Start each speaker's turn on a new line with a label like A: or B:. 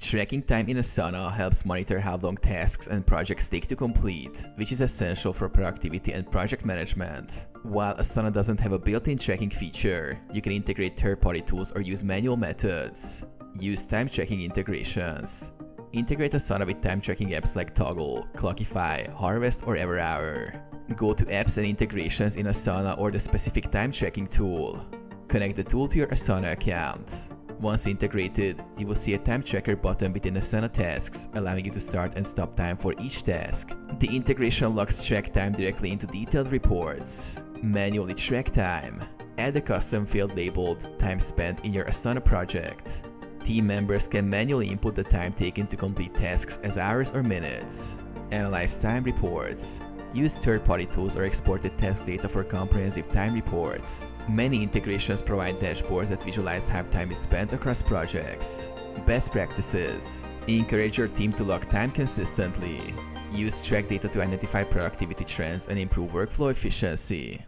A: Tracking time in Asana helps monitor how long tasks and projects take to complete, which is essential for productivity and project management. While Asana doesn't have a built-in tracking feature, you can integrate third-party tools or use manual methods. Use time tracking integrations. Integrate Asana with time tracking apps like Toggle, Clockify, Harvest, or EverHour. Go to Apps and Integrations in Asana or the specific time tracking tool. Connect the tool to your Asana account. Once integrated, you will see a time tracker button within Asana tasks, allowing you to start and stop time for each task. The integration logs track time directly into detailed reports. Manually track time. Add a custom field labeled Time Spent in your Asana project. Team members can manually input the time taken to complete tasks as hours or minutes. Analyze time reports. Use third-party tools or exported task data for comprehensive time reports. Many integrations provide dashboards that visualize how time is spent across projects. Best practices. Encourage your team to log time consistently. Use track data to identify productivity trends and improve workflow efficiency.